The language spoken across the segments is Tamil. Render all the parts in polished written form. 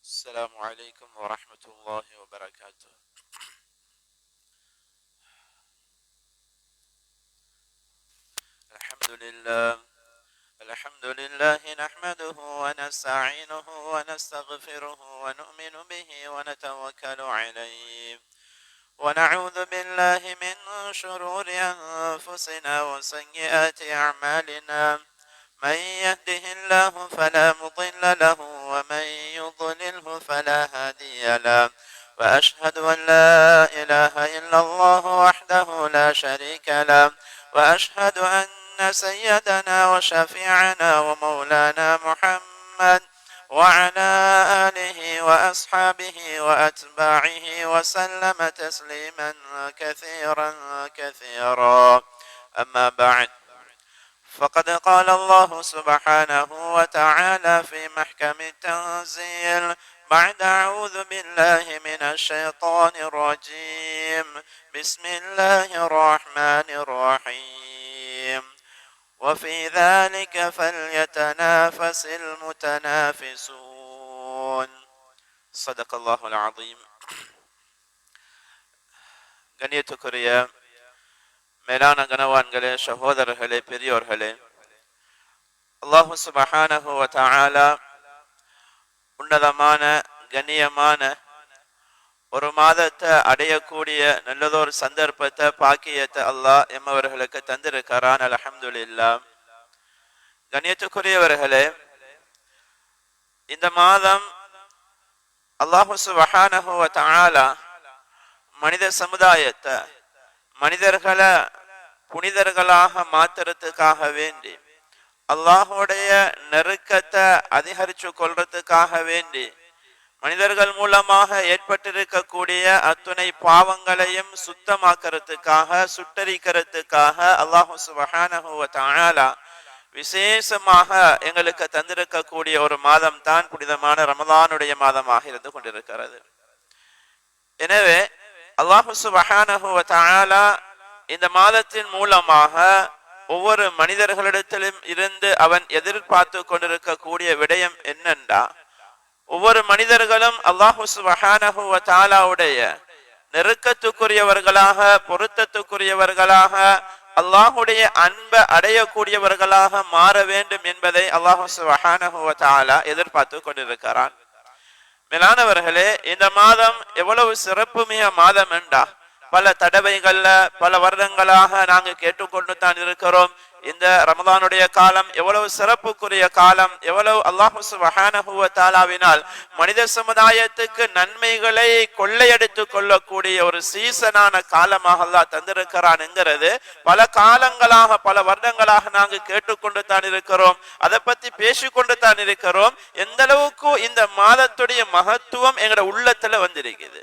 السلام عليكم ورحمة الله وبركاته. الحمد لله نحمده ونستعينه ونستغفره ونؤمن به ونتوكل عليه ونعوذ بالله من شرور أنفسنا وسيئات أعمالنا. من يهده الله فلا مضل له ومن يضلله فلا هادي له، وأشهد أن لا إله إلا الله وحده لا شريك له، وأشهد أن سيدنا وشفيعنا ومولانا محمد وعلى آله وأصحابه وأتباعه وسلم تسليما كثيرا كثيرا. أما بعد، فقد قال الله سبحانه وتعالى في محكم التنزيل بعد أعوذ بالله من الشيطان الرجيم: بسم الله الرحمن الرحيم، وفي ذلك فليتنافس المتنافسون. صدق الله العظيم. கண்ணியத்துக்குரிய மேலான கனவான்களே, சகோதரர்களே, பெரியோர்களே, அல்லாஹு சுப்ஹானஹு வ தஆலா உன்னதமான கண்ணியமான ஒரு மாதத்தை அடையக்கூடிய நல்லதொரு சந்தர்ப்பத்தை, பாக்கியத்தை அல்லாஹ் எம்மவர்களுக்கு தந்திருக்கிறான். அல்ஹம்துலில்லாஹ். கண்ணியத்துக்குரியவர்களே, இந்த மாதம் அல்லாஹு சுப்ஹானஹு வ தஆலா மனித சமுதாயத்தை, மனிதர்களை புனிதர்களாக மாத்துறதுக்காக வேண்டி, அல்லாஹுடைய நெருக்கத்தை அதிகரிச்சு கொள்றதுக்காக வேண்டி, மனிதர்கள் மூலமாக ஏற்பட்டிருக்கக்கூடிய அத்துணை பாவங்களையும் சுத்தமாக்கிறதுக்காக, சுட்டரிக்கிறதுக்காக அல்லாஹு சுப்ஹானஹு வ தஆலா விசேஷமாக எங்களுக்கு தந்திருக்கக்கூடிய ஒரு மாதம் தான் புனிதமான ரமலானுடைய மாதமாக இருந்து கொண்டிருக்கிறது. எனவே அல்லாஹு சுப்ஹானஹு வ தஆலா இந்த மாதத்தின் மூலமாக ஒவ்வொரு மனிதர்களிடத்திலும் இருந்து அவன் எதிர்பார்த்து கொண்டிருக்கக்கூடிய விடயம் என்னென்றா, ஒவ்வொரு மனிதர்களும் அல்லாஹு சுப்ஹானஹு வ தஆலாவுடைய நெருக்கத்துக்குரியவர்களாக, பொருத்தத்துக்குரியவர்களாக, அல்லாஹுடைய அன்பை அடையக்கூடியவர்களாக மாற வேண்டும் என்பதை அல்லாஹு சுப்ஹானஹு வ தஆலா எதிர்பார்த்து கொண்டிருக்கிறான். மேலானவர்களே, இந்த மாதம் எவ்வளவு சிறப்புமிக மாதம் என்றா, பல தடவைகள்ல பல வருடங்களாக நாங்கள் கேட்டுக்கொண்டு தான் இருக்கிறோம். இந்த ரமலானுடைய காலம் எவ்வளவு சிறப்புக்குரிய காலம், எவ்வளவு அல்லாஹு சுப்ஹானஹு வ தஆலாவினால் மனித சமுதாயத்துக்கு நன்மைகளை கொள்ளையடித்து கொள்ளக்கூடிய ஒரு சீசனான காலமாக அல்லாஹ் தந்திருக்கிறான் என்கிறது பல காலங்களாக, பல வருடங்களாக நாங்கள் கேட்டுக்கொண்டு தான் இருக்கிறோம். அதை பத்தி பேசிக்கொண்டு தான் இருக்கிறோம். எந்த அளவுக்கு இந்த மாதத்துடைய மகத்துவம் எங்களோட உள்ளத்துல வந்திருக்குது.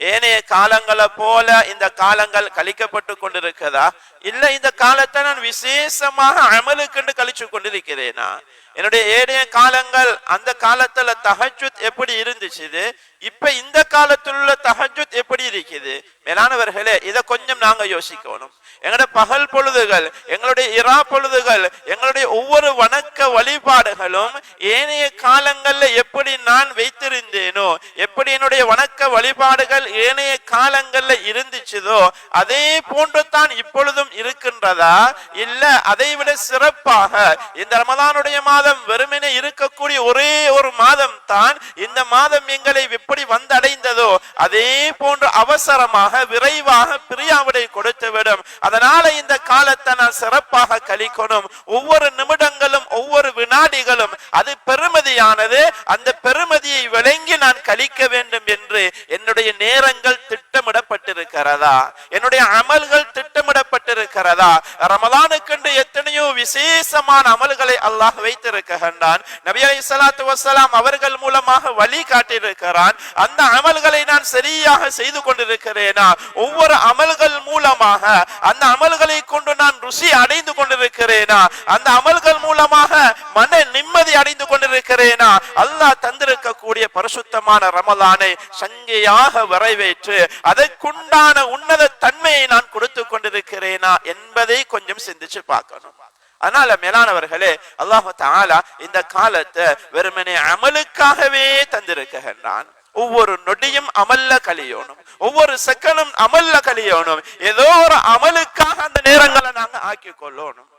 ஏனைய காலங்களை போல இந்த காலங்கள் கழிக்கப்பட்டு கொண்டிருக்கிறதா? இல்ல இந்த காலத்தை நான் விசேஷமாக அமலுக்கென்று கழிச்சு கொண்டிருக்கிறேனா? என்னுடைய ஏனைய காலங்கள், அந்த காலத்துல தஹஜ்ஜுத் எப்படி இருந்துச்சு, இப்ப இந்த காலத்தில் உள்ள தஹஜ்ஜுத் எப்படி இருக்குது? மேலானவர்களே, இதை கொஞ்சம் நாங்க யோசிக்கணும். எங்களுடைய பகல் பொழுதுகள், எங்களுடைய இரா பொழுதுகள், எங்களுடைய ஒவ்வொரு வணக்க வழிபாடுகளும் ஏனைய காலங்கள்ல எப்படி நான் வைத்திருந்தேனோ, எப்படி என்னுடைய வணக்க வழிபாடுகள் ஏனைய காலங்கள்ல இருந்துச்சதோ அதே போன்று தான் இப்பொழுதும் இருக்கின்றதா? இல்ல அதை விட சிறப்பாக இந்த ரமலானுடைய மாதம் வெறுமனே இருக்கக்கூடிய ஒரே ஒரு மாதம் தான் இந்த மாதம் எங்களை எப்படி வந்தடைந்ததோ அதே போன்று அவசரமாக, விரைவாக பிரியாவிடை கொடுத்துவிடும். அதனால இந்த காலத்தை நான் சிறப்பாக கழிக்கணும். ஒவ்வொரு நிமிடங்களும், ஒவ்வொரு வினாடிகளும் அது பெருமதியானது. அந்த பெருமதியை விளங்கி நான் கழிக்க வேண்டும் என்று என்னுடைய நேரங்கள் திட்டமிடப்பட்டிருக்கிறதா? என்னுடைய அமல்கள் திட்டமிடப்பட்டிருக்கிறதா? ரமலானுக்கென்று எத்தனையோ விசேஷமான அமல்களை அல்லாஹ் வைத்திருக்கின்றான். நபி அலைஹிஸ்ஸலாத்து வஸ்ஸலாம் அவர்கள் மூலமாக வழி காட்டியிருக்கிறான். அந்த அமல்களை நான் சரியாக செய்து கொண்டிருக்கிறேனா? ஒவ்வொரு அமல்கள் மூலமாக அந்த அமல்களை கொண்டு நான் ருசி அடைந்து கொண்டிருக்கிறேனா? அந்த அமல்கள் மூலமாக மன நிம்மதி அடைந்து கொண்டிருக்கிறேனா? அல்லாஹ் தந்திருக்கக்கூடிய பரிசுத்தமான ரமலானை சங்கையாக வரவேற்று அதற்குண்டான உன்னத தன்மையை நான் கொடுத்து கொண்டிருக்கிறேனா என்பதை கொஞ்சம் சிந்திச்சு பார்க்கணும். அதனால மேலானவர்களே, அல்லாஹு தஆலா இந்த காலத்தை வெறுமனே அமலுக்காகவே தந்திருக்கின்றான். ஒவ்வொரு நொடியும் அமல்ல கழியணும், ஒவ்வொரு செகண்டும் அமல்ல கழியணும். ஏதோ ஒரு அமலுக்காக அந்த நேரங்களை நாங்க ஆக்கி கொள்ளணும்.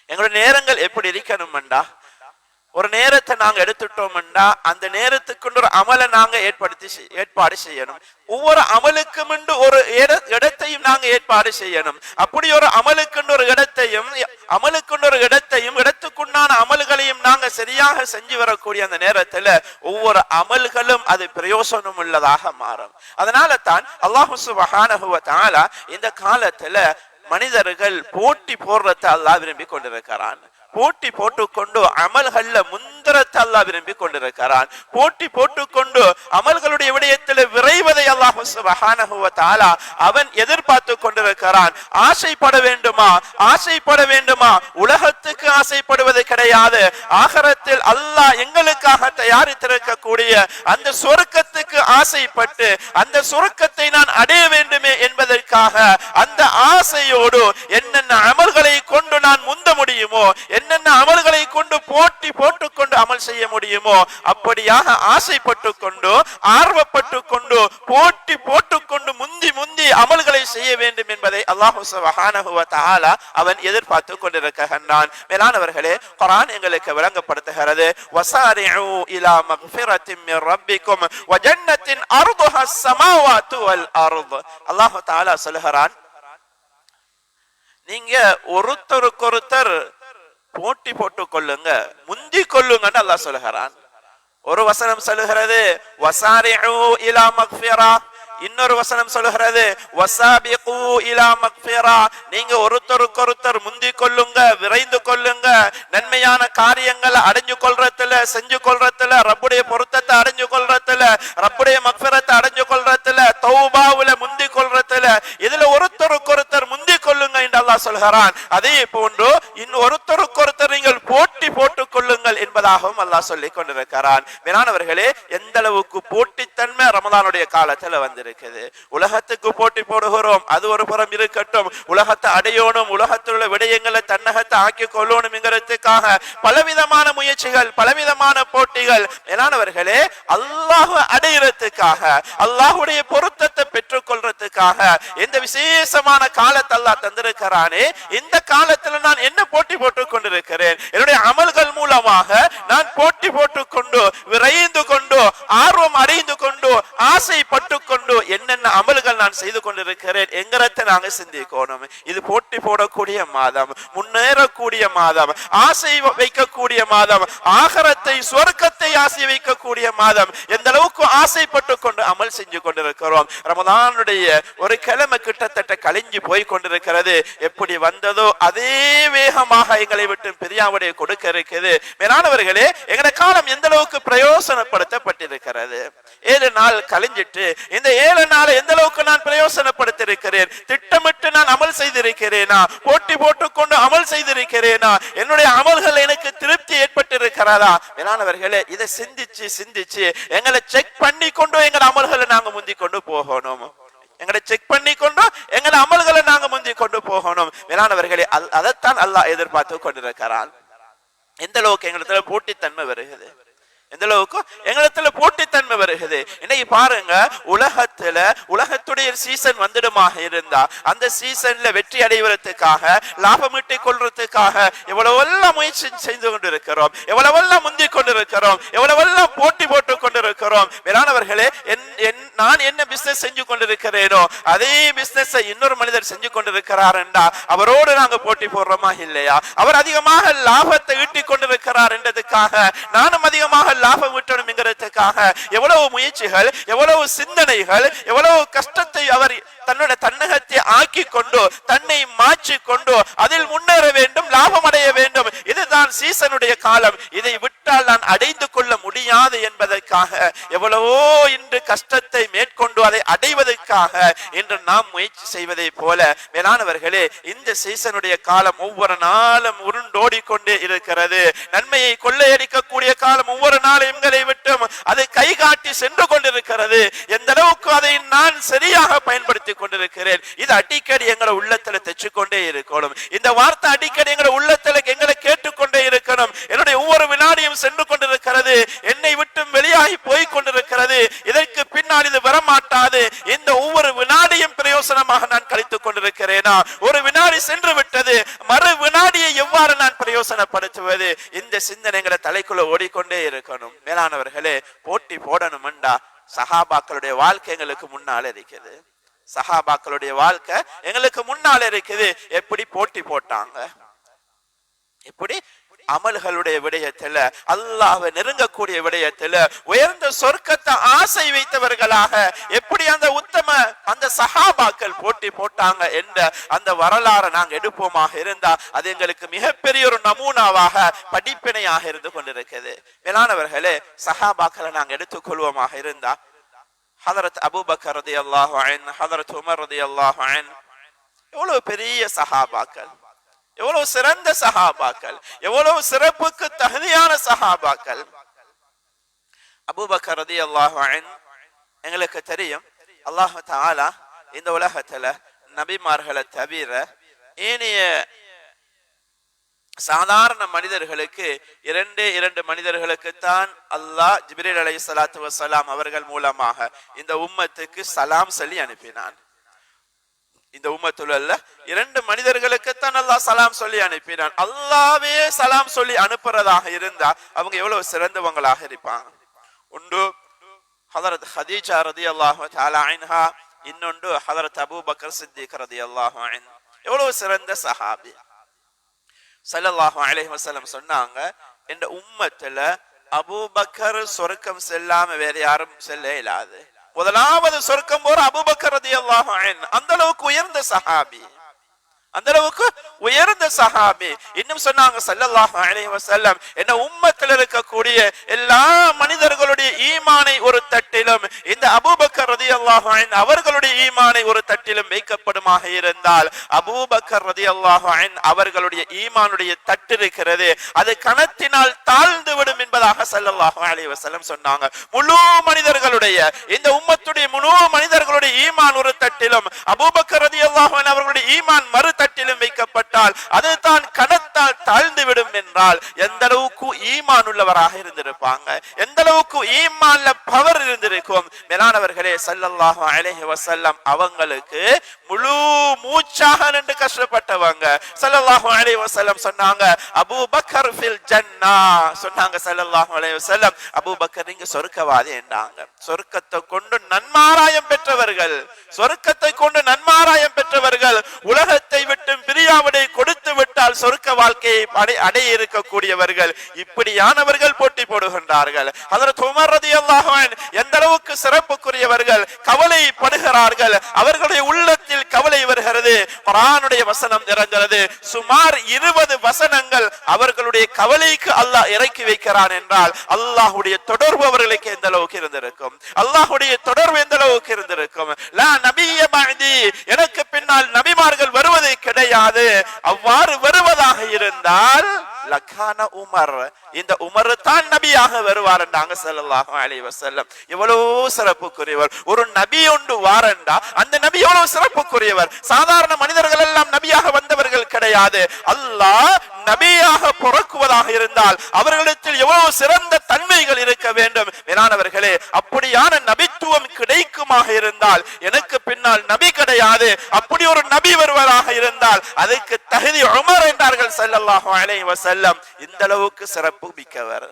எங்களுடைய நேரங்கள் எப்படி இருக்கணும்டா, ஒரு நேரத்தை நாங்க எடுத்துட்டோம்டா அந்த நேரத்துக்கு ஒரு அமலை நாங்க ஏற்பாடு செய்யணும். ஒவ்வொரு அமலுக்கும் ஒரு இடத்தையும் நாங்க ஏற்பாடு செய்யணும். அப்படி ஒரு அமலுக்கு ஒரு இடத்தையும் இடத்துக்குண்டான அமல்களையும் நாங்க சரியாக செஞ்சு வரக்கூடிய அந்த நேரத்துல ஒவ்வொரு அமல்களும் அது பிரயோசனம் உள்ளதாக மாறும். அதனால தான் அல்லாஹ் சுப்ஹானஹு வ தஆலா இந்த காலத்துல மனிதர்கள் போட்டி போடுறதை அல்லாஹ் விரும்பி கொண்டிருக்கிறான். போட்டி போட்டுக்கொண்டு அமல்கள்ல முந்திரத்தை அல்லாஹ் விரும்பி கொண்டிருக்கிறான். போட்டி போட்டுக்கொண்டு அமல்களுடைய விடயத்தில் விரைவதை அல்லாஹ் சுப்ஹானஹு வ தஆலா அவன் எதிர்பார்த்து கொண்டிருக்கிறான். ஆசைப்பட வேண்டுமா? உலகத்துக்கு ஆசைப்படுவது கிடையாது. ஆகிரத்தில் அல்லாஹ் எங்களுக்காக தயாரித்திருக்கக்கூடிய அந்த சொர்க்கத்துக்கு ஆசைப்பட்டு அந்த சொர்க்கத்தை நான் அடைய வேண்டுமே என்பதற்காக அந்த ஆசையோடு என்னென்ன அமல்களை கொண்டு நான் முந்த முடியுமோ, என்னென்ன அமல்களை கொண்டு போட்டி போட்டுக்கொண்டு அமல் செய்ய முடியுமோ அப்படியாக ஆசைப்பட்டு கொண்டு ஆர்வப்பட்டு கொண்டு போட்டி போட்டுக்கொண்டு முந்தி அமல்களை செய்ய வேண்டும் என்பதை அல்லாஹ் சுப்ஹானஹு வ தஆலா அவன் எதிர்பார்த்து கொண்டிருக்கின்றான். மேலானவர்களே, குர்ஆன் எங்களுக்கு விளங்கப்படுத்துகிறது, வஸாரிஉ இலா மக்ஃபிரத்தின் மின் ரப்பிக்கும் வ ஜன்னத்தின் அர்துஹா ஸமாவாத்து வல் அர்து. அல்லாஹ் தஆலா சொல்கிறான், நீங்க ஒருத்தருக்கொருத்தர் போட்டி போட்டு கொள்ளுங்க, முந்தி கொள்ளுங்கன்னு அல்லாஹ் சொல்கிறான். ஒரு வசனம் சொல்லுகிறது வஸாரிஉ இலா மக்ஃபிரா, இன்னொரு வசனம் சொல்லுகிறது வஸாபிகு இலா மக்ஃபிரா. நீங்க ஒருத்தருக்கொருத்தர் முந்தி கொள்ளுங்க, விரைந்து கொள்ளுங்க, நன்மையான காரியங்களை அடைஞ்சு கொள்றதுல, செஞ்சு கொள்றதுல, ரப்புடைய பொருத்தத்தை அடைஞ்சு கொள்றதுல, ரப்புடைய மக்ஃபிரத்தை அடைஞ்சு கொள்றதுல, தௌபாவுல முந்தி கொள்றதுல, இதுல ஒருத்தருக்கொருத்தர் முந்தி கொள்ளுங்க என்று அல்லாஹ் சொல்கிறான். அதே போன்று ஒருத்தருக்கொருத்தர் நீங்கள் போட்டி போட்டுக் கொள்ளுங்கள் என்பதாகவும் அல்லாஹ் சொல்லிக் கொண்டிருக்கிறான். மேலானவர்களே, எந்த அளவுக்கு போட்டித்தன்மை ரமலானுடைய காலத்துல வந்திருக்குது. உலகத்துக்கு போட்டி போடுகிறோம், அது ஒரு புறம் இருக்கட்டும். உலகத்தை அடையணும், உலகத்தில் உள்ள விடயங்களை தன்னகத்தை ஆக்கி கொள்ளணும்ங்கிறதுக்காக பலவிதமான முயற்சிகள், பலவிதமான போட்டிகள். மேலானவர்களே, அல்லாஹ் அடையிறதுக்காக, அல்லாஹுடைய பொருத்தத்தை பெற்றுக் கொள்றதுக்காக எந்த விசேஷமான காலத்தை அல்லாஹ் தந்திருக்கிறானே, இந்த காலத்துல நான் என்ன போட்டி போட்டுக் கொண்டிருக்கிறேன்? என்னுடைய அமல்கள் மூலமாக நான் போட்டி போட்டுக் கொண்டு, விரைந்து கொண்டு, ஆர்வம் அடைந்து கொண்டு, ஆசைப்பட்டு கொண்டு என்னென்ன அமல்கள் நான் செய்து கொண்டிருக்கிறேன் என்கிறத நாங்க சிந்திக்கணும். இது போட்டி போடக்கூடிய மாதம், முன்னேறக்கூடிய மாதம், ஆசை வைக்கக்கூடிய மாதம், ஆகரத்தை சொர்க்கத்தை ஆசை வைக்கக்கூடிய மாதம். எந்த அளவுக்கு ஆசைப்பட்டு கொண்டு அமல் செஞ்சு கொண்டிருக்கிறோம். ரமலானுடைய ஒரு கிழமை கிட்டத்தட்ட கழிஞ்சு போய் கொண்டிருக்கிறது. எப்படி வந்ததோ அதே வேகமாக எங்களை விட்டு பிரியாவுடைய கொடுக்க இருக்குது. மேலானவர்களே, எங்கட காலம் எந்த அளவுக்கு பிரயோசனப்படுத்தப்பட்டிருக்கிறது. 7 நாள் கழிஞ்சிட்டு இந்த 7 நாள் எந்த அளவுக்கு நான் பிரயோசனப்படுத்திருக்கிறேன்? திட்டமிட்டு நான் அமல் செய்திருக்கிறேனா? போட்டி போட்டுக்கொண்டு அமல் செய்திருக்கிறேனா? என்னுடைய அமல்கள் எனக்கு திருப்தி ஏற்பட்டிருக்கிறதா? மேலானவர்களே, இதை சிந்திச்சு எங்களை செக் பண்ணி கொண்டு எங்கள் அமல்களை நாங்க முந்தி கொண்டு போகணும். எங்களை செக் பண்ணி கொண்டு எங்கள் அமல்களை நாங்க முந்தி கொண்டு போகணும். மேலானவர்களே, அதைத்தான் அல்லாஹ் எதிர்பார்த்து கொண்டிருக்கிறான். எந்த அளவுக்கு எங்களுக்கு போட்டித்தன்மை வருகிறது, எந்த அளவுக்கு எங்களத்துல போட்டித்தன்மை வருகிறது. இன்னைக்கு பாருங்க, உலகத்துடைய சீசன் வந்துடுமாக இருந்தா அந்த சீசன்ல வெற்றி அடைவதற்காக, லாபம் ஈட்டிக் கொள்றதுக்காக எவ்வளவெல்லாம் முயற்சி செய்து கொண்டிருக்கிறோம், எவ்வளவெல்லாம் முந்தி கொண்டிருக்கிறோம், எவ்வளவெல்லாம் போட்டி போட்டு கொண்டிருக்கிறோம். மேலானவர்களே, நான் என்ன பிசினஸ் செஞ்சு கொண்டிருக்கிறேனோ அதே பிசினஸ் இன்னொரு மனிதர் செஞ்சு கொண்டிருக்கிறார் என்றா அவரோடு நாங்க போட்டி போடுறோமா இல்லையா? அவர் அதிகமாக லாபத்தை ஈட்டிக் கொண்டிருக்கிறார் என்றதுக்காக நானும் அதிகமாக லாபம் ஈட்டணும் என்கிறதுக்காக எவ்வளவு முயற்சிகள், எவ்வளவு சிந்தனைகள், எவ்வளவு கஷ்டத்தை அவர் தன்னுடைய தன்னகத்தை ஆக்கி கொண்டு, தன்னை மாற்றி கொண்டு அதில் முன்னேற வேண்டும், லாபம் அடைய வேண்டும். இதுதான் சீசனுடைய காலம். இதை விட்டால் நான் அடைந்து கொள்ள முடியாது என்பதற்காக எவ்வளவோ இன்று கஷ்டத்தை மேற்கொண்டு அதை அடைவதற்காக இன்று நாம் முயற்சி செய்வதை போல, மேலானவர்களே, இந்த சீசனுடைய காலம் ஒவ்வொரு நாளும் உருண்டோடி கொண்டே இருக்கிறது. நன்மையை கொள்ளையடிக்கக்கூடிய காலம் ஒவ்வொரு நாளும் எங்களை விட்டும் அது கை காட்டி சென்று கொண்டிருக்கிறது. எந்த அளவுக்கு அதை நான் சரியாக பயன்படுத்தி கொண்டிருக்கிறேன். இது அடிக்கடி எங்களை உள்ளத்துல தெச்சுக்கொண்டே இருக்கணும். இந்த வார்த்தை அடிக்கடி எங்களை உள்ளத்துல எங்களை கேட்டுக்கொண்டே இருக்கணும். என்னுடைய ஒவ்வொரு வினாடியும் சென்று கொண்டிருக்கிறது, என்னை விட்டு வெளியாகி போய் கொண்டிருக்கிறது. இதற்கு பின்னால் இது வரமாட்டாது. இந்த ஒவ்வொரு வினாடியும் பிரயோசனமாக நான் கழித்துக் கொண்டிருக்கிறேனா? ஒரு வினாடி சென்று விட்டது, மறு வினாடியை எவ்வாறு நான் பிரயோசனப்படுத்துவது? இந்த சிந்தனைகளை தலைக்குள்ள ஓடிக்கொண்டே இருக்கணும். மேலானவர்களே, போட்டி போடணும்டா சஹாபாக்களுடைய வாழ்க்கை எங்களுக்கு முன்னால இருக்குது. சஹாபாக்களுடைய வாழ்க்கை எங்களுக்கு முன்னால இருக்குது. எப்படி போட்டி போட்டாங்க, எப்படி அமல்களுடைய விடயத்துல, அல்லாஹ்வை நெருங்கக்கூடிய விடயத்துல, உயர்ந்த சொர்க்கத்தை ஆசை வைத்தவர்களாக எப்படி அந்த உத்தம அந்த சஹாபாக்கள் போட்டி போட்டாங்க என்ற அந்த வரலாறு நாங்கள் எடுப்போமாக இருந்தா அது எங்களுக்கு மிகப்பெரிய ஒரு நமூனாவாக படிப்பினையாக இருந்து கொண்டிருக்கிறது. மேலானவர்களே, சஹாபாக்களை நாங்கள் எடுத்துக்கொள்வோமாக இருந்தா ஹதரத் அபூபக்கர் ரலியல்லாஹு அன்ஹு, ஹதரத் உமர் ரலியல்லாஹு அன்ஹு எவ்வளவு பெரிய சஹாபாக்கள், எவ்வளவு சிறந்த சஹாபாக்கள், எவ்வளவு சிறப்புக்கு தகுதியான சஹாபாக்கள். அபூபக்கர் ரலியல்லாஹு அன்ஹு எங்களுக்கு தெரியும், அல்லாஹ் தஆலா இந்த உலகத்துல நபிமார்களை தவிர ஏனைய சாதாரண மனிதர்களுக்கு இரண்டு மனிதர்களுக்குத்தான் அல்லாஹ் ஜிப்ரீல் அலைஹிஸ்ஸலாத்து வஸ்ஸலாம் அவர்கள் மூலமாக இந்த உம்மத்துக்கு சலாம் சொல்லி அனுப்பினான். இந்த உம்மத்துல 2 மனிதர்களுக்குத்தான் அல்லாஹ் சலாம் சொல்லி அனுப்பினான். அல்லாஹ்வே சலாம் சொல்லி அனுப்புறதாக இருந்தா அவங்க எவ்வளவு சிறந்தவங்களாக இருப்பாங்க. ஒன்று ஹதரத் ஹதீஜா ரலியல்லாஹு தஆலா அன்ஹா, இன்னொன்று ஹதரத் அபூபக்கர் சித்திக் ரலியல்லாஹு அன்ஹு. எவ்வளவு சிறந்த சஹாபி. ஸல்லல்லாஹு அலைஹி வஸல்லம் சொன்னாங்க, இந்த உம்மத்துல அபூபக்கர் சொர்க்கம் செல்லாம வேற யாரும் செல்ல இயலாது. முதலாவது சொர்க்கம் போற அபூபக்கர் ரலியல்லாஹு அன்ஹு. அந்த அளவுக்கு உயர்ந்த சஹாபி, அந்த அளவுக்கு உயர்ந்த சஹாபி. இன்னும் சொன்னாங்க ஸல்லல்லாஹு அலைஹி வஸல்லம், என்ன உம்மத்தில் இருக்கக்கூடிய எல்லா மனிதர்களுடைய ஈமானை ஒரு தட்டிலும் இந்த அபூபக்கர் ரலியல்லாஹு அன்ஹு அவர்களுடைய ஈமானை ஒரு தட்டிலும் வைக்கப்படுமாக இருந்தால் அபூபக்கர் ரலியல்லாஹு அன்ஹு அவர்களுடைய ஈமானுடைய தட்டு இருக்கிறது, அது கணத்தினால் தாழ்ந்து விடும் என்பதாக ஸல்லல்லாஹு அலைஹி வஸல்லம் சொன்னாங்க. முழு மனிதர்களுடைய இந்த உம்மத்துடைய முழு மனிதர்களுடைய ஈமான் ஒரு தட்டிலும் அபூபக்கர் ரலியல்லாஹு அன்ஹு அவர்களுடைய ஈமான் மறு தட்டிலும் வைக்கப்பட்டால் அது தான் கணத்தால் தாழ்ந்து விடும் என்றால் எந்த அளவுக்கு ஈமான் உள்ளவராக இருந்திருப்பாங்க, எந்த அளவுக்கு ஈமான்ல பவர் இருந்திருக்கும். மேலானவர்களே, ஸல்லல்லாஹு அலைஹி வஸல்லம் அவங்களுக்கு முழு மூச்சாக நின்று கஷ்டப்பட்டவங்க. ஸல்லல்லாஹு அலைஹி வஸல்லம் சொன்னாங்க, அபூபக்கர் ஃபில் ஜன்னா சொன்னாங்க. ஸல்லல்லாஹு அலைஹி வஸல்லம், அபூபக்கர் நீங்க சொர்க்கவாதி என்றாங்க. சொர்க்கத்தை கொண்டு நன்மாராயம் பெற்றவர்கள், சொர்க்கத்தை கொண்டு நன்மாராயம் பெற்றவர்கள், உலகத்தை விட்டு பிரியாவிடை கொடுத்து விட்டால் சொர்க்க வாழ்க்கையை அடைய இருக்கக்கூடியவர்கள். இப்படியானவர்கள் போட்டி போடுகின்றார்கள். ஹஜ்ரத் உமர் ரலியல்லாஹு அன்ஹு எந்த அளவுக்கு சிறப்புக்குரியவர்கள், கவலைப்படுகிறார்கள், அவர்களுடைய உள்ளத்தில் கவலை வருகிறது. குர்ஆனுடைய வசனம் இறங்குகிறது. சுமார் 20 வசனங்கள் அவர்களுடைய கவலைக்கு அல்லாஹ் இறக்கி வைக்கிறான் என்றால் அல்லாஹ்வுடைய தொடர்பு அவர்களுக்கு எந்த அளவுக்கு இருந்திருக்கும், அல்லாஹ்வுடைய தொடர்பு எந்த அளவுக்கு இருந்திருக்கும். லா நபிய பஅதி, எனக்கு பின்னால் நபிமார்கள் வருவது கிடையாது. அவ்வாறு வருவதாக இருந்தால் லக்கான உமர், இந்த உமர் தான் நபியாக வருவார் என்றாங்க ஸல்லல்லாஹு அலைஹி வஸல்லம். எவ்வளவு சிறப்புக்குரியவர் ஒரு நபி ஒன்று வாரண்டா, அந்த நபி எவ்வளவு சிறப்புக்குரியவர். சாதாரண மனிதர்கள் எல்லாம் நபியாக வந்தவர்கள் கிடையாது. அல்லாஹ் நபியாக பிறக்குவதாக இருந்தால் அவர்களிடத்தில் எவ்வளவு சிறந்த தன்மைகள் இருக்க வேண்டும். மேலானவர்களே, அப்படியான நபித்துவம் கிடைக்குமாக இருந்தால் எனக்கு பின்னால் நபி கிடையாது, அப்படி ஒரு நபி வருவதாக இருந்தால் அதுக்கு தகுதி உமர் என்றார்கள் ஸல்லல்லாஹு அலைஹி வஸல்லம். இந்த அளவுக்கு சிறப்பு மிக்கவர்.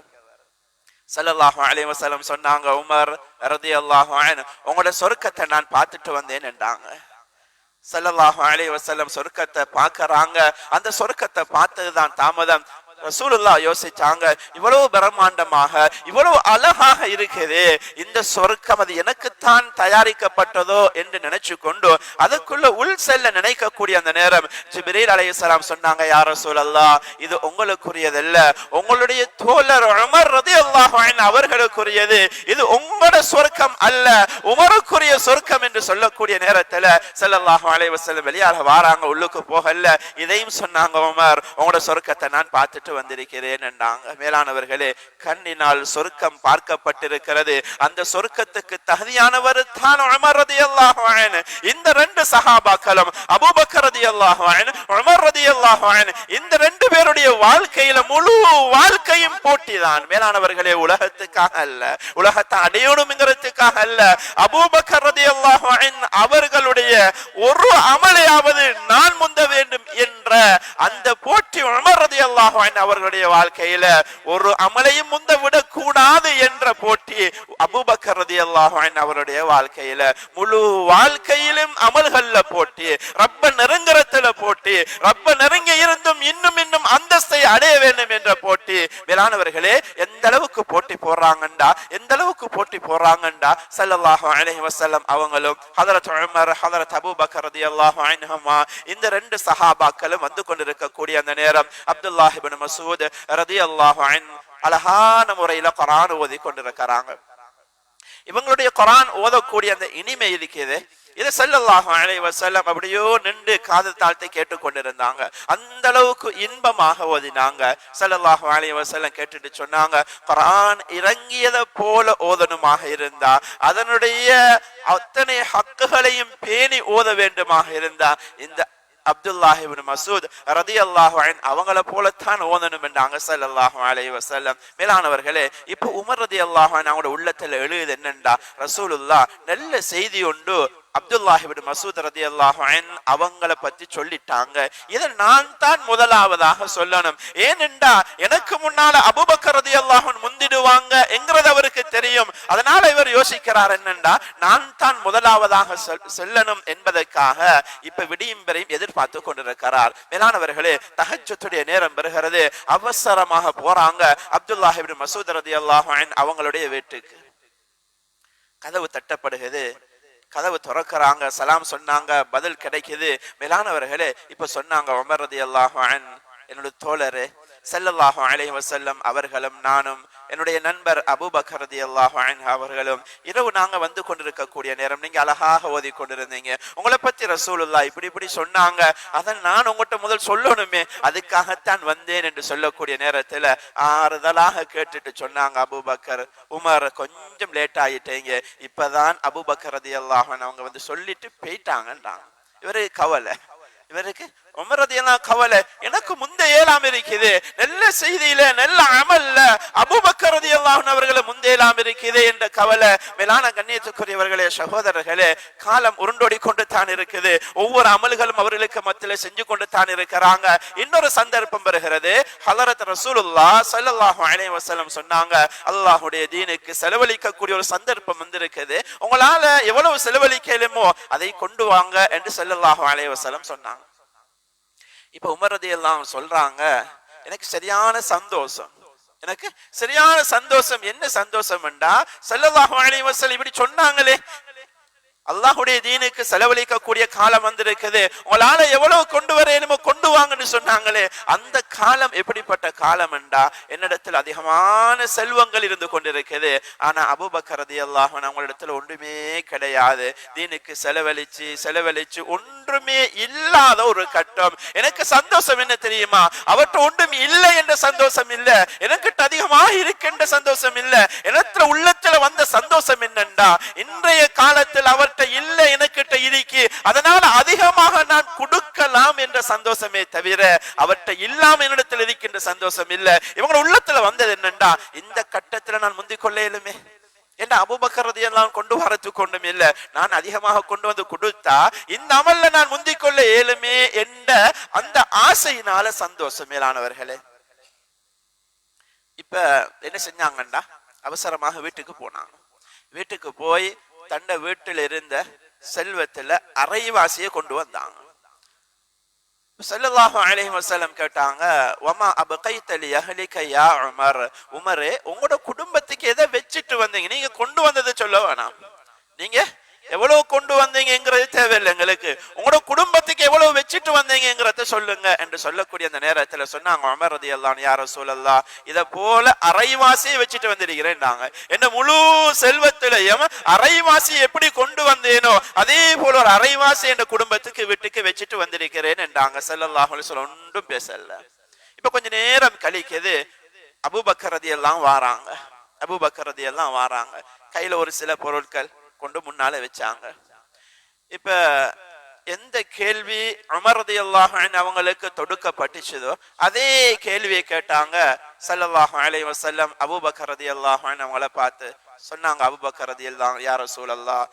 ஸல்லல்லாஹு அலைஹி வஸல்லம் சொன்னாங்க, உமர் ரலியல்லாஹு அன்ஹு உங்களோட சொர்க்கத்தை நான் பார்த்துட்டு வந்தேன் என்றாங்க. ஸல்லல்லாஹு அலைஹி வஸல்லம் சொர்க்கத்தை பார்க்கறாங்க. அந்த சொர்க்கத்தை பார்த்ததுதான் தாமதம். ரசூலுல்லாஹ் யோசிச்சாங்க, இவ்வளவு பிரம்மாண்டமாக இவ்வளவு அழகாக இருக்குது, இந்த சொர்க்கம் அது எனக்குத்தான் தயாரிக்கப்பட்டதோ என்று நினைச்சு கொண்டு அதுக்குள்ள உள் செல்ல நினைக்கக்கூடிய அந்த நேரம் ஜிப்ரீல் அலைஹிஸ்ஸலாம் சொன்னாங்க, யா ரசூலல்லாஹ் இது உங்களுக்குரியதல்ல, உங்களுடைய தோழர் உமர் ரலியல்லாஹு அன்ஹு அவர்களுக்குரியது, இது உங்களோட சொர்க்கம் அல்ல, உமருக்குரிய சொர்க்கம் என்று சொல்லக்கூடிய நேரத்துல ஸல்லல்லாஹு அலைஹி வஸல்லம் வெளியாக வாராங்க, உள்ளுக்கு போகல. இதையும் சொன்னாங்க, உமர் உங்களோட சொர்க்கத்தை நான் பார்த்துட்டு பார்த்துட்டு வந்திருக்கிறேன் என்றாங்க. மேலானவர்களே, கண்ணினால் சொர்க்கம் பார்க்கப்பட்டிருக்கிறது. அந்த சொர்க்கத்துக்கு தகுதியானவர் தான் உமர் ரலியல்லாஹு அன்ஹு. இந்த ரெண்டு சஹாபாக்களும் அபூபக்கர் ரலியல்லாஹு அன்ஹு, உமர் ரலியல்லாஹு அன்ஹு, இந்த ரெண்டு பேருடைய வாழ்க்கையில முழு வாழ்க்கையும் போட்டிதான். மேலானவர்களே, உலகத்துக்காக அல்ல, உலகத்தை அடையணும்ங்கிறதுக்காக அல்ல. அபூபக்கர் ரலியல்லாஹு அன்ஹு அவர்களுடைய ஒரு அமலையாவது நான் முந்த வேண்டும் என்ற அந்த போட்டி உமர் ரலியல்லாஹு அன்ஹு அவர்களுடைய வாழ்க்கையில ஒரு அமலையும் முந்த விடக் கூடாது என்ற போட்டி அபூபக்கர் ரலியல்லாஹு அன்ஹு அவருடைய வாழ்க்கையில முழு வாழ்க்கையிலும் அமல்கள்ல போட்டி, ரப்ப நெருங்கறதுல போட்டி, ரப்ப நெருங்கி இருந்தும் இன்னும் இன்னும் அந்தஸ்தை அடைய வேண்டும் என்ற போட்டி. மேலானவர்களே, எந்த அளவுக்கு போட்டி போடுறாங்கண்டா, எந்த அளவுக்கு போட்டி போடுறாங்கண்டா ஸல்லல்லாஹு அலைஹி வஸல்லம் அவங்களும் ஹஜ்ரத் உமர், ஹஜ்ரத் அபூபக்கர் ரலியல்லாஹு அன்ஹுமா இந்த ரெண்டு சஹாபாக்களும் வந்து கொண்டிருக்கக்கூடிய அந்த நேரம் அப்துல்லாஹ் இப்னு மஸ்ஊத் ரலியல்லாஹு அன்ஹு அழகான முறையில குர்ஆன் ஓதி கொண்டிருக்கிறாங்க. இவங்களுடைய குர்ஆன் ஓதக்கூடிய அந்த இனிமை இருக்குது, இது ஸல்லல்லாஹு அலைஹி வஸல்லம் அப்படியோ நின்று காது தாழ்த்தி கேட்டுக்கொண்டிருந்தாங்க. அந்த அளவுக்கு இன்பமாக ஓதினாங்க. ஸல்லல்லாஹு அலைஹி வஸல்லம் கேட்டுட்டு சொன்னாங்க, குர்ஆன் இறங்கியதை போல ஓதணுமாக இருந்தா, அதனுடைய அத்தனை ஹக்குகளையும் பேணி ஓத வேண்டுமாக இருந்தா இந்த அப்துல்லாஹ் இப்னு மஸ்ஊத் ரலியல்லாஹு அன்ஹு அவங்கள போலத்தான் ஓதணும் என்றாங்க ஸல்லல்லாஹு அலைஹி வஸல்லம். மேலானவர்களே, இப்போ உமர் ரலியல்லாஹு அன்ஹு அவங்களோட உள்ளத்துல எழுது என்னண்டா, ரசூலுல்லாஹ் நல்ல செய்தி உண்டு அப்துல்லாஹ் இப்னு மஸ்ஊத் ரலியல்லாஹு அன்ஹு அவங்கள பத்தி சொல்லிட்டாங்க, இதை நான் தான் முதலாவதாக சொல்லணும். ஏனென்றா எனக்கு முன்னால அபூபக்கர் ரலியல்லாஹு அன்ஹு முந்திடுவாங்க என்கிறது அவருக்கு தெரியும். அதனால இவர் யோசிக்கிறார் என்னண்டா, நான் தான் முதலாவதாக செல்லணும் என்பதற்காக இப்ப விடியும் வரையும் எதிர்பார்த்து கொண்டிருக்கிறார். மேலானவர்களே, தஹஜ்ஜுடைய நேரம் வருகிறது. அவசரமாக போறாங்க அப்துல்லாஹ் இப்னு மஸ்ஊத் ரலியல்லாஹு அன்ஹு அவங்களுடைய வீட்டுக்கு. கதவு தட்டப்படுகிறது, கதவு திறக்கிறாங்க, சலாம் சொன்னாங்க, பதில் கிடைக்குது. மேலானவர்களே, இப்ப சொன்னாங்க, உமர் ரலியல்லாஹு அன்ஹு என்னுடைய தோழரே ஸல்லல்லாஹு அலைஹி வஸல்லம் அவர்களும் நானும் என்னுடைய நண்பர் அபூபக்கர் ரலியல்லாஹு அன்ஹு அவர்களும் இரவு நாங்க வந்து கொண்டிருக்கக்கூடிய நேரம் நீங்க அழகாக ஓதி கொண்டிருந்தீங்க, உங்களை பத்தி ரசூலுல்லாஹ் இப்படி இப்படி சொன்னாங்க, அதை நான் உங்கள்கிட்ட முதல் சொல்லணுமே, அதுக்காகத்தான் வந்தேன் என்று சொல்லக்கூடிய நேரத்துல ஆறுதலாக கேட்டுட்டு சொன்னாங்க அபூபக்கர், உமர் கொஞ்சம் லேட் ஆயிட்டீங்க, இப்பதான் அபூபக்கர் ரலியல்லாஹு அன்ஹு அவங்க வந்து சொல்லிட்டு போயிட்டாங்கன்றாங்க. இவருக்கு கவலை, இவருக்கு உமர் ரலியல்லாஹு கவலை, எனக்கு முந்தைய ஏலாம் இருக்குது, நல்ல செய்தியில நல்ல அமல்ல அபூபக்கர் ரலியல்லாஹு அன்ஹு அவர்களை முந்தையலாம் இருக்குது என்ற கவலை. மேலான கண்ணியத்துக்குரியவர்களே, சகோதரர்களே, காலம் உருண்டோடி கொண்டு தான் இருக்குது, ஒவ்வொரு அமல்களும் அவர்களுக்கு மத்தியில செஞ்சு கொண்டு தான் இருக்கிறாங்க. இன்னொரு சந்தர்ப்பம் வருகிறது, ஹஜ்ரத் ரசூலுல்லாஹ் ஸல்லல்லாஹு அலைஹி வஸல்லம் சொன்னாங்க, அல்லாஹ்வுடைய தீனுக்கு செலவழிக்கக்கூடிய ஒரு சந்தர்ப்பம் வந்திருக்குது, உங்களால எவ்வளவு செலவழிக்கலுமோ அதை கொண்டு வாங்க என்று ஸல்லல்லாஹு அலைஹி வஸல்லம் சொன்னாங்க. இப்ப உமர் ரலியல்லாஹு சொல்றாங்க, எனக்கு சரியான சந்தோஷம், எனக்கு சரியான சந்தோஷம். என்ன சந்தோஷம் என்றா, ஸல்லல்லாஹு அலைஹி வஸல்லம் இப்படி சொன்னாங்களே, அல்லாஹ்வுடைய தீனுக்கு செலவழிக்கக்கூடிய காலம் வந்திருக்குது, உங்களால எவ்வளவு கொண்டு வரணுமோ கொண்டு வாங்கன்னு சொன்னாங்களே, அந்த காலம் எப்படிப்பட்ட காலம் என்றா, என்னிடத்தில் அதிகமான செல்வங்கள் இருந்து கொண்டிருக்குது, ஆனா அபூபக்கர் ரலியல்லாஹு அன்ஹு அவங்களிடத்துல ஒன்றுமே கிடையாது, தீனுக்கு செலவழிச்சு செலவழிச்சு ஒன்றுமே இல்லாத ஒரு கட்டம். எனக்கு சந்தோஷம் என்ன தெரியுமா, அவற்றை ஒன்றும் இல்லை என்ற சந்தோஷம் இல்ல, எனக்கிட்ட அதிகமாக இருக்கின்ற சந்தோஷம் இல்ல, எனத்துல உள்ளத்துல வந்த சந்தோஷம் என்னண்டா, இன்றைய காலத்தில் அவர் இல்லை எனக்கிட்ட இருக்கு, அதனால அதிகமாக நான் கொடுக்கலாம் என்ற சந்தோஷமே தவிர அவற்றை இல்லாம என்னிடத்தில் இருக்கின்ற சந்தோஷம் இல்ல. இவங்க உள்ளத்துல வந்தது என்னண்டா, இந்த கட்டத்துல நான் முந்திக் கொள்ள இயலுமே, ஏன்னா அபூபக்கர் ரலியல்லாஹு கொண்டு வரத்துக்கு கொண்டும் இல்ல, நான் அதிகமாக கொண்டு வந்து கொடுத்தா இந்த அமல்ல நான் முந்திக் கொள்ள இயலுமே என்ற அந்த ஆசையினால சந்தோஷம். மேலானவர்களே, இப்ப என்ன செஞ்சாங்கண்டா, அவசரமாக வீட்டுக்கு போனாங்க. வீட்டுக்கு போய் தன்னை வீட்டில் இருந்த செல்வத்துல அரைவாசியை கொண்டு வந்தாங்க. ஸல்லல்லாஹு அலைஹி வஸல்லம் கேட்டாங்க, வமா அபகைத லி அஹ்லிக யா உமர், உமரே உங்களோட குடும்பத்துக்கு எதை வச்சிட்டு வந்தீங்க, நீங்க கொண்டு வந்ததை சொல்ல வேணாம், நீங்க எவ்வளவு கொண்டு வந்தீங்கிறது தேவையில்லை எங்களுக்கு, உங்களோட குடும்பத்துக்கு எவ்வளவு வச்சிட்டு வந்தீங்கிறத சொல்லுங்க என்று சொல்லக்கூடிய அந்த நேரத்துல சொன்னாங்க, உமர் ரலியல்லாஹு அன்ஹு, யா ரசூலல்லாஹ் இத போல அரைவாசியை வச்சிட்டு வந்திருக்கிறேன்னாங்க, என்ன முழு செல்வத்திலையும் அரைவாசி எப்படி கொண்டு வந்தேனோ அதே போல ஒரு அரைவாசி என்ற குடும்பத்துக்கு வீட்டுக்கு வச்சிட்டு வந்திருக்கிறேன் என்றாங்க. ஸல்லல்லாஹு அலைஹி வஸல்லம் ஒன்றும் பேசல. இப்ப கொஞ்ச நேரம் கழிக்குது, அபூபக்கர் ரலியல்லாஹு வாராங்க. அபூபக்கர் ரலியல்லாஹு வாராங்க, கையில ஒரு சில பொருட்கள் கொண்டு முன்னால வச்சாங்க. இப்ப எந்த கேள்வி உமர் ரலியல்லாஹு அன்ஹு அவங்களுக்கு தொடுக்கப்பட்டுச்சதோ அதே கேள்வியை கேட்டாங்க ஸல்லல்லாஹு அலைஹி வஸல்லம். அபூபக்கர் ரலியல்லாஹு அன்ஹு அவங்கள பார்த்து சொன்னாங்க, அபூபக்கர் ரலியல்லாஹு யா ரசூலல்லாஹ்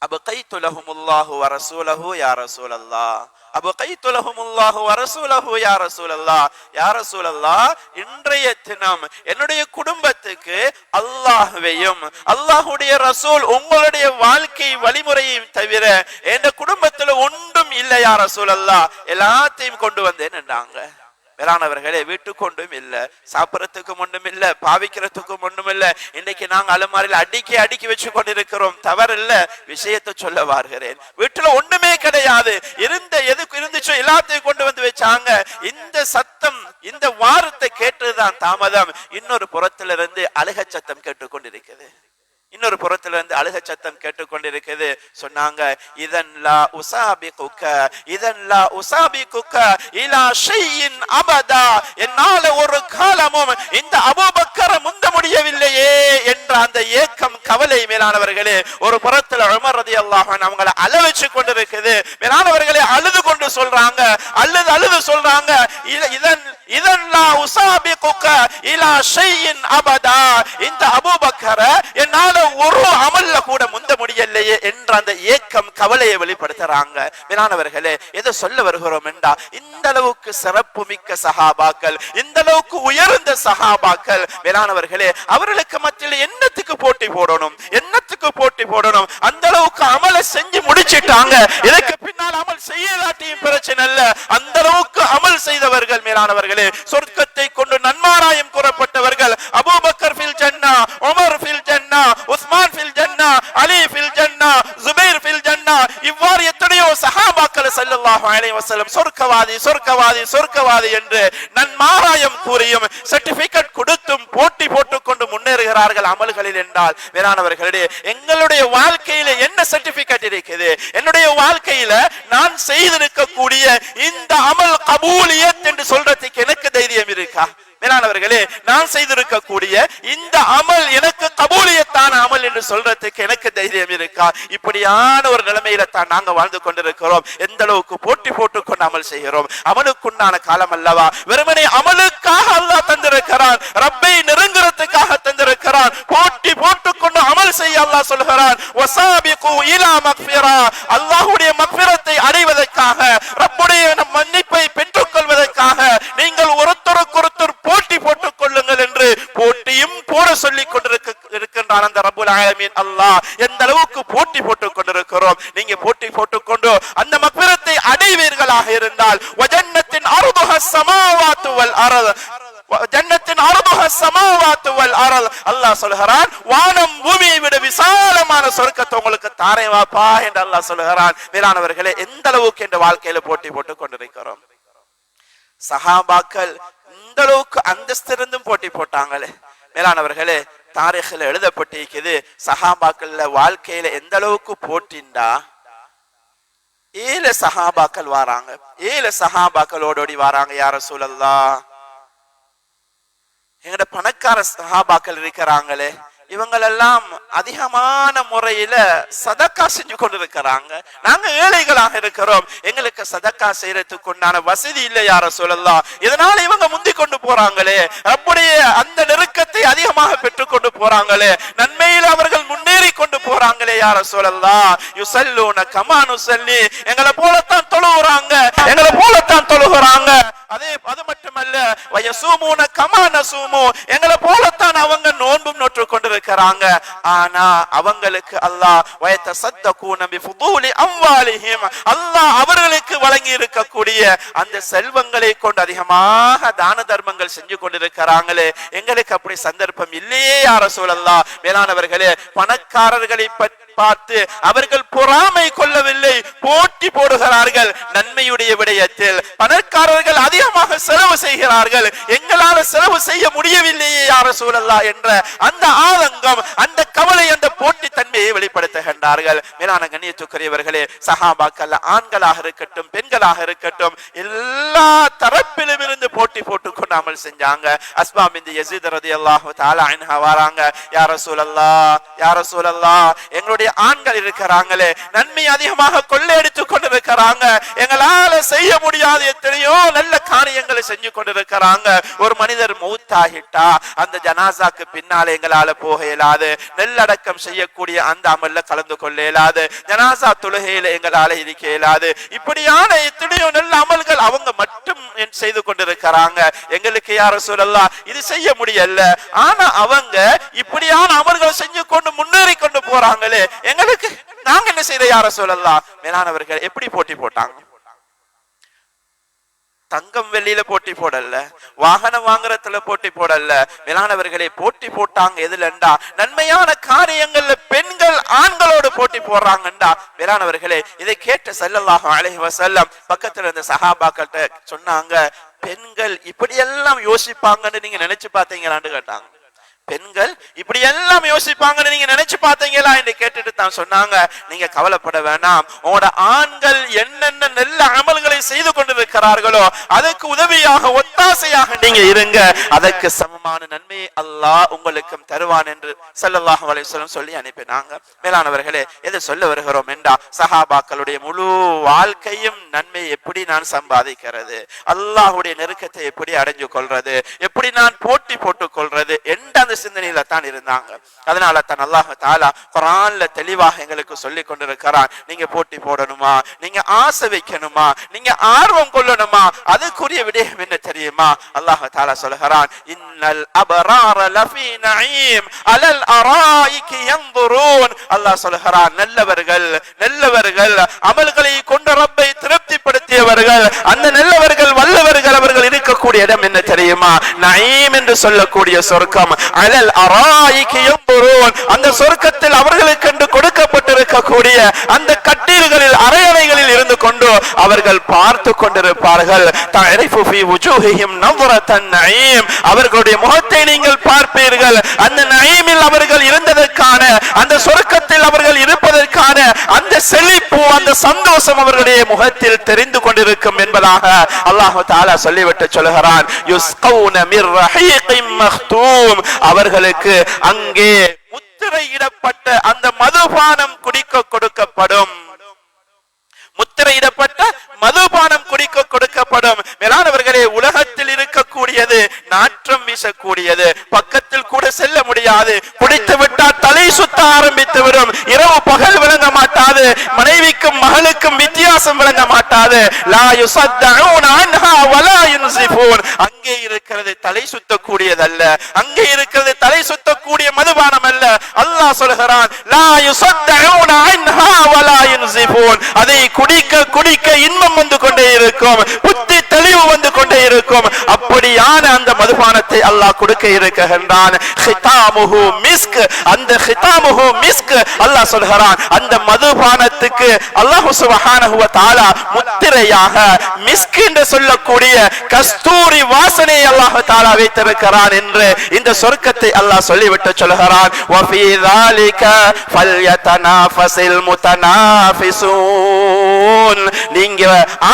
அபகைது லஹுமுல்லாஹு வ ரசூலஹு யா ரசூலல்லாஹ், அபகைது லஹுமுல்லாஹு வ ரசூலஹு யா ரசூலல்லாஹ். யா ரசூலல்லாஹ், இன்றைய தினம் என்னுடைய குடும்பத்துக்கு அல்லாஹ்வையும் அல்லாஹ்வுடைய ரசூல் உங்களுடைய வாழ்க்கை வழிமுறையையும் தவிர என் குடும்பத்துல ஒன்றும் இல்லை யா ரசூலல்லாஹ், எல்லாத்தையும் கொண்டு வந்தேன் என்றாங்க. வேளாணவர்களே, வீட்டுக்கு ஒன்றும் இல்ல, சாப்பிடறதுக்கும் ஒன்றும் இல்ல, பாவிக்கிறதுக்கும் ஒன்றும் இல்ல. இன்னைக்கு நாங்க அலமாரியில் அடுக்கி வச்சு கொண்டிருக்கிறோம், தவறு இல்ல. விஷயத்தை சொல்ல வாருகிறேன், வீட்டுல ஒண்ணுமே கிடையாது, எதுக்கு இருந்துச்சோ எல்லாத்தையும் கொண்டு வந்து வச்சாங்க. இந்த சத்தம், இந்த வாரத்தை கேட்டதுதான் தாமதம். இன்னொரு புறத்துல இருந்து அழுக சத்தம் கேட்டுக்கொண்டிருக்குது, இன்னொரு புறத்துல இருந்து அழுக சத்தம் கேட்டுக்கொண்டிருக்குது. சொன்னாங்க, இதன் லா உசாபிகுக, இதன் லா உசாபிகுக இலா ஷைஇன் அபதா, என்னால ஒரு காலமும் இந்த அபூபக்கரை முந்த முடியவில்லையே என்ற அந்த ஏக்கம், கவலை மேலானவர்களே ஒரு புறத்துல உமர் ரலியல்லாஹு அன்ஹு அவங்களை அழ வச்சு கொண்டிருக்குது. மேலானவர்களே, அழுது கொண்டு சொல்றாங்க, அழுது சொல்றாங்க, இதன் லா உசாபிகுக இலா ஷைஇன் அபதா, இந்த அபூபக்கரை என்னால ஒரு அமல்ல கூட முந்த முடியலையே என்ற அந்த ஏக்கம், கவலையை வெளிப்படுத்துறாங்க. மேலானவர்களே, எதை சொல்ல வருகிறோம் என்றா, இந்த அளவுக்கு சிறப்பு மிக்க சஹாபாக்கள், இந்த அளவுக்கு உயர்ந்த சஹாபாக்கள், மேலானவர்களே அவர்களுக்கு மத்தியில் என்னத்துக்கு போட்டி போடணும், என்னத்துக்கு போட்டி போடணும்? அந்த அளவுக்கு அமலை செஞ்சு முடிச்சிட்டாங்க. இதற்கு பின்னால் அமல் செய்யலாட்டியும் பிரச்சனை இல்ல, அந்த அளவுக்கு அமல் செய்தவர்கள். மேலானவர்களே, சொர்க்கத்தை கொண்டு நன்மாராயம் கூறப்பட்டவர்கள். அபூபக்கர் ஃபில் ஜன்னா, உமர் ஃபில் ஜன்னா, உஸ்மான் ஃபில் ஜன்னா, அலி ஃபில் ஜன்னா, ஜுபைர் ஃபில் ஜன்னா, இவ்வாறு எத்தனையோ சஹாபாக்கள் ஸல்லல்லாஹு அலைஹி வஸல்லம் சொர்க்கவாதி சொர்க்கவாதி சொர்க்கவாதி என்று நன்மாராயம் கூறியும் சர்டிபிகேட் கொடுத்தும் போட்டி போட்டுக் கொண்டு முன்னேறுகிறார்கள் அமல்களில் என்றால், வேறானவர்களே எங்களுடைய வாழ்க்கையில என்ன சர்டிபிகேட் இருக்குது? என்னுடைய வாழ்க்கையில நான் செய்திருக்கக்கூடிய இந்த அமல் கபூலியத் என்று சொல்றதுக்கு எனக்கு தைரியம் இருக்கா? மேலானவர்களே, நான் செய்திருக்கக்கூடிய இந்த அமல் எனக்கு கபூலியத்தான அமல் என்று சொல்றதுக்கு எனக்கு தைரியம் இருக்கா? இப்படியான ஒரு நிலைமையில தான் நாங்க வாழ்ந்து கொண்டிருக்கிறோம். எந்த அளவுக்கு போட்டி போட்டுக் கொண்டு அமல் செய்கிறோம்? அமலுக்குண்டான காலம் அல்லவா? வெறுமனே அமலுக்காக அல்லாஹ் தந்திருக்கிறான், ரப்பை நெருங்குறதுக்காக தந்திருக்கிறான். போட்டி போட்டுக் கொண்டு அமல் செய்ய அல்லாஹ் சொல்கிறான், வஸாபிகு இலா மக்ஃபிரா, அல்லாஹ்வுடைய மக்ஃபிரத்தை அடைவதற்காக, ரப்புடைய மன்னிப்பை பெற்றுக் கொள்வதற்காக நீங்கள் ஒருத்தருக்கொருத்தர் போட்டி போட்டுக் கொள்ளுங்கள் என்று போட்டியும் போட சொல்லிக் கொண்டிருக்கின்றான் அந்த ரப்புல் ஆலமீன் அல்லாஹ். எந்த அளவுக்கு போட்டி போட்டுக் கொண்டிருக்கிறோம்? நீங்க போட்டி போட்டுக்கொண்டு அந்த மக்ஃபிரத்தை அடைவீர்களாக இருந்தால், வஜன்னத்தின் அர்துஹ ஸமாவாத்து வல் அர்த், ஜன்னத்தின் அர்துஹ ஸமாவாத்து வல் அர்த், அல்லாஹ் சொல்கிறான், வானம் பூமியை விட விசாலமான சொர்க்கத்தை உங்களுக்கு தாரேன் வாப்பா என்று அல்லாஹ் சொல்கிறான். மேலானவர்களே, எந்த அளவுக்கு இந்த வாழ்க்கையில போட்டி போட்டுக் கொண்டிருக்கிறோம்? சஹாபாக்கள் இந்த அளவுக்கு அந்தஸ்திருந்தும் போட்டி போட்டாங்களே. மேலானவர்களே, தாரீഖில் எழுதப்பட்டிருக்குது, சஹாபாக்கள் வாழ்க்கையில எந்த அளவுக்கு போட்டிண்டா, 7 சஹாபாக்கள் வராங்க, 7 சஹாபாக்களோடி வராங்க. யா ரசூலல்லாஹ், எங்கட பணக்கார சஹாபாக்கள் இருக்கிறாங்களே, இவங்களெல்லாம் அதிகமான முறையில சதக்கா செஞ்சு கொண்டிருக்கிறாங்க, நாங்க ஏழைகளாக இருக்கிறோம், எங்களுக்கு சதக்கா செய்யறதுக்கு உண்டான வசதி இல்லை யா ரசூலல்லாஹ், இதனால இவங்க முந்தி கொண்டு போறாங்களே, ரப்புடைய அந்த நெருக்கத்தை அதிகமாக பெற்றுக் கொண்டு போறாங்களே, நன்மையில் அவர்கள் முன்னேறி கொண்டு போறாங்களே யா ரசூலல்லாஹ், யுஸல்லூன கமா நுஸல்லி, எங்களை போலத்தான் தொழுகிறாங்க, எங்களை போலத்தான் தொழுகிறாங்க. அது மட்டுமல்ல, வயசூமுன கமா நஸூமு, எங்களை போலத்தான் அவங்க நோன்பும் நோற்று கொண்டிருக்கிறாங்க. ஆனா அவங்களுக்கு அல்லாஹ் வயதஸத்தகூன பிஃபுதூலி அம்வாலிஹிம், அல்லாஹ் அவர்களுக்கு வழங்கி இருக்கக்கூடிய அந்த செல்வங்களை கொண்டு அதிகமாக தான தர்மங்கள் செஞ்சு கொண்டிருக்கிறாங்களே, எங்களுக்கு அப்படி சந்தர்ப்பம் இல்லையே யா ரசூலல்லாஹ். மேலானவர்களே, பணக்காரர்களை பார்த்து அவர்கள் பொறாமை கொள்ளவில்லை, போட்டி போடுகிறார்கள். நன்மையுடைய விடயத்தில் பணக்காரர்கள் அதிகமாக செலவு செய்கிறார்கள், எங்களால் செலவு செய்ய முடியவில்லையே யா ரசூலல்லாஹ் என்ற அந்த ஆதங்கம், அந்த கவலை, அந்த போட்டி தன்மையை வெளிப்படுத்துகின்றார்கள். மேலான கண்ணியத்துக்குரியவர்களே, சஹாபாக்கள் ஆண்களாக இருக்கட்டும் பெண்களாக இருக்கட்டும் எல்லா தரப்பிலும் இருந்து போட்டி போட்டு கொண்டு அமல் செஞ்சாங்க. அஸ்மா பின்த் யஸீத் ரலியல்லாஹு தஆலா அன்ஹா வராங்க, யா ரசூலல்லாஹ் யா ரசூலல்லாஹ் எங்களுடைய ஆண்கள் இருக்கிறாங்களே நன்மை அதிகமாக கொள்ளையடித்து கொண்டிருக்கிறாங்க, எங்களால செய்ய முடியாத எத்தனையோ நல்ல காரியங்களை செஞ்சு கொண்டிருக்கிறாங்க. ஒரு மனிதர் மௌத்தாகிட்டா அந்த ஜனாசாக்கு பின்னாலே எங்களால போக இயலாது, நெல்லடக்கம் செய்யக்கூடிய அந்த அமல்ல கலந்து கொள்ள இயலாது, ஜனாசா தொழுகையில எங்களால இருக்க இயலாது. இப்படியான எத்தனையோ நல்ல அமல்கள் அவங்க மட்டும் செய்து கொண்டிருக்கிறாங்க, எங்களுக்கு யா ரசூலல்லாஹ் இது செய்ய முடியல. ஆனா அவங்க இப்படியான அமல்களை செஞ்சு கொண்டு முன்னேறி கொண்டு போறாங்களே, எங்களுக்கு நாங்க என்ன செய்த யா ரசூலல்லாஹ்? மேலானவர்கள் எப்படி போட்டி போட்டாங்க? தங்கம் வெள்ளியில போட்டி போடல, வாகனம் வாங்குறதுல போட்டி போடல. மேலானவர்களே, போட்டி போட்டாங்க எதுலண்டா நன்மையான காரியங்கள்ல பெண்கள் ஆண்களோடு போட்டி போடுறாங்கண்டா. மேலானவர்களே, இதை கேட்ட ஸல்லல்லாஹு அலைஹி வஸல்லம் பக்கத்துல இருந்த சஹாபாக்கள்கிட்ட சொன்னாங்க, பெண்கள் இப்படி எல்லாம் யோசிப்பாங்கன்னு நீங்க நினைச்சு பாத்தீங்களான்னு கேட்டாங்க. பெண்கள் இப்படி எல்லாம் யோசிப்பாங்கன்னு நீங்க நினைச்சு பாத்தீங்களா என்று கேட்டுட்டு தான் சொன்னாங்க, நீங்க கவலைப்பட வேண்டாம், உங்களோட ஆண்கள் என்னென்ன நல்ல அமல்களை செய்து கொண்டிருக்கிறார்களோ அதுக்கு உதவியாக ஒத்தாசையாக நீங்க இருங்க, அதற்கு சமமான நன்மையை அல்லாஹ் உங்களுக்கும் தருவான் என்று ஸல்லல்லாஹு அலைஹி வஸல்லம் சொல்லி அனுப்பினாங்க. மேலானவர்களே, எதை சொல்ல வருகிறோம் என்றா, சஹாபாக்களுடைய முழு வாழ்க்கையும் நன்மை எப்படி நான் சம்பாதிக்கிறது, அல்லாஹ்வுடைய நெருக்கத்தை எப்படி அடைஞ்சு கொள்றது, எப்படி நான் போட்டி போட்டுக் கொள்றது என்ற அந்த சிந்தனையில தான் இருந்தாங்க. அதனால தான் அல்லாஹ் தஆலா குர்ஆன்ல தெளிவாக எங்களுக்கு சொல்லி கொண்டிருக்கிறான், நீங்க போட்டி போடணுமா, நீங்க ஆசை வைக்கணுமா, நீங்க ஆர்வம் கொள்ளணுமா, அதுக்குரிய விடயம் என்ன தெரியுமா? அல்லாஹ் தஆலா சொல்கிறான், இன்னல் அபரார லஃபீ நஈம் அலல் அராயிகி யன்துரூன். அல்லாஹ் சொல்கிறான், நல்லவர்கள் அமல்களை கொண்ட ரப்பை திருப்திப்படுத்தியவர்கள், அந்த நல்லவர்கள் வல்லவர்கள் அவர்கள் இருக்கக்கூடிய இடம் என்ன தெரியுமா? நஈம் என்று சொல்லக்கூடிய சொர்க்கம். அலல் அராயிகி யன்துரூன், அந்த சொர்க்கத்தில் அவர்களுக்கு என்று கொடுக்கப்பட்டிருக்கக்கூடிய அந்த கட்டில்களில் அறையறைகளில் இருந்து கொண்டு அவர்கள் பார்த்து கொண்டிருப்பார்கள். தஅரிஃபு ஃபீ வுஜூஹிஹிம் நظரத்தன் நஈம், அவர்களுடைய முகத்தை நீங்கள் பார்ப்பீர்கள், அந்த நஈமில் அவர்கள் இருந்ததற்கான, அந்த சொர்க்கத்தில் அவர்கள் இருப்பதற்கான அந்த செழிப்பு, அந்த சந்தோஷம் அவர்களுடைய முகத்தில் தெரிந்து கொண்டிருக்கும் என்பதாக அல்லாஹ் தஆலா சொல்லிவிட்டு சொல்கிறான், யுஸ்கௌன மிர் ரஹீகிம் மக்தூம், அவர்களுக்கு அங்கே முத்திரையிடப்பட்ட அந்த மதுபானம் குடிக்க கொடுக்கப்படும், முத்திரையிடப்பட்ட மதுபானம் குடிக்க கொடுக்கப்படும். மேலானவர்களே, உலகத்தில் இருக்கக்கூடியது நாற்றம் வீசக்கூடியது, பக்கத்தில் கூட செல்ல முடியாது, குடித்து விட்டால் தலை சுத்த ஆரம்பித்து விடும், இரவு பகல் விளங்க மாட்டாது, மனைவிக்கும் மகளுக்கும் வித்தியாசம் விளங்க மாட்டாது. லா யுஸத்தஊன அன்ஹா வலா யுன்ஸிஃபூன், அங்கே இருக்கிறது தலை சுத்தக்கூடியதல்ல, அங்கே இருக்கிறது தலை சுத்தக்கூடிய மதுபானம் அல்ல. அல்லாஹ் சொல்கிறான், லா யுஸத்தஊன அன்ஹா வலா யுன்ஸிஃபூன், அதை குடிக்க குடிக்க இன்பம் வந்து கொண்டே இருக்கும், புத்தி தெளிவு வந்து கொண்டே இருக்கும். அப்படியான அந்த மதுபானத்தை அல்லாஹ் கொடுக்க இருக்கின்றான். ஹிதாமுஹு மிஸ்க், அந்த ஹிதாமுஹு மிஸ்க் அல்லாஹ் சொல்கிறான், அந்த மதுபானத்துக்கு அல்லாஹ் சுப்ஹானஹு வ தஆலா முத்திரையாக மிஸ்க் என்று சொல்லக்கூடிய கஸ்தூரி வாசனை அல்லாஹ் தஆலா வைத்திருக்கிறான் என்று இந்த சொர்க்கத்தை அல்லாஹ் சொல்லிவிட்டு சொல்கிறான், வ ஃபீ ذلك ஃபல்யதனாஃபஸில் முதனாஃபிஸூன், நீங்க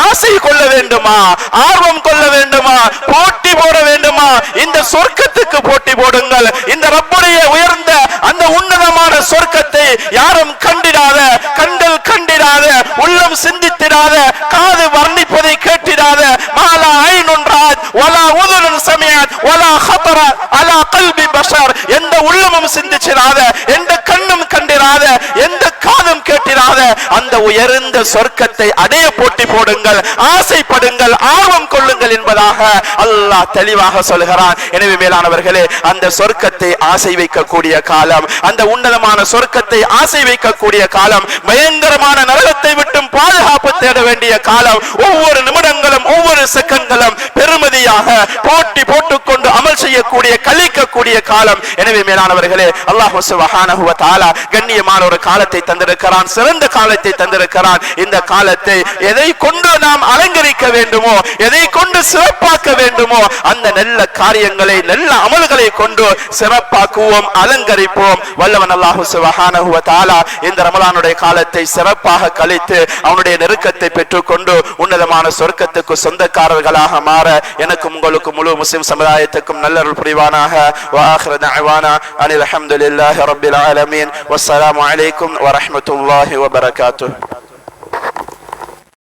ஆசை கொள்ள வேண்டுமா, ஆர்வம் கொள்ள வேண்டுமா, போட்டி போட வேண்டுமா, இந்த சொர்க்கத்துக்கு போட்டி போடுங்கள். இந்த ரப்புடைய உயர்ந்த அந்த உன்னதமான சொர்க்கத்தை யாரும் கண்டிடாத, கண்கள் கண்டிடாத, உள்ளம் சிந்தித்திடாத, காது வர்ணிப்பதை கேட்டிடாத, மாலா ஐனுன் ராத் வலா உதுனுன் சமிஅத் வலா خطر على قلب بشر, எந்த உள்ளமும் சிந்திச்சிராத, எந்த கண்ணும் கண்டிராத, எந்த காதும் கேட்டிராத அந்த உயர்ந்த சொர்க்கத்தை அடைய போட்டி போடுங்கள், ஆசைப்படுங்கள், ஆர்வம் கொள்ளுங்கள் என்பதாக அல்லாஹ் தெளிவாக சொல்கிறான். எனவே மேலானவர்களே, அந்த சொர்க்கத்தை ஆசை வைக்கக்கூடிய காலம், அந்த உன்னதமான சொர்க்கத்தை ஆசை வைக்கக்கூடிய காலம், பயங்கரமான நரகத்தை விட்டும் பாதுகாப்பு தேட வேண்டிய காலம், ஒவ்வொரு நிமிடங்களும் ஒவ்வொரு செகண்ட்களும் பெருமதியாக போட்டி போட்டுக்கொண்டு அமல் செய்யக்கூடிய, கழிக்கக்கூடிய இருக்கக்கூடிய காலம். எனவே மேலானவர்களே, அல்லாஹ் சுப்ஹானஹு வ தஆலா கண்ணியமான ஒரு காலத்தை தந்திருக்கிறான், சிறந்த காலத்தை தந்திருக்கிறான். இந்த காலத்தை எதை கொண்டு நாம் அலங்கரிக்க வேண்டுமோ, எதை கொண்டு சிறப்பாக்க வேண்டுமோ, அந்த நல்ல காரியங்களை நல்ல அமல்களை கொண்டு சிறப்பாக்குவோம், அலங்கரிப்போம். வல்லவன் அல்லாஹ் சுப்ஹானஹு வ தஆலா இந்த ரமலானுடைய காலத்தை சிறப்பாக கழித்து அவனுடைய நெருக்கத்தை பெற்றுக்கொண்டு உன்னதமான சொர்க்கத்துக்கு சொந்தக்காரர்களாக மாற எனக்கும் உங்களுக்கு முழு முஸ்லிம் சமுதாயத்துக்கும் நல்லருள் புரிவானாக. வஆகிரு தஅவானா அனில் ஹம்துலில்லாஹி ரப்பில் ஆலமீன். வஸ்ஸலாமு அலைக்கும் வரஹ்மத்துல்லாஹி வபரகாத்துஹு.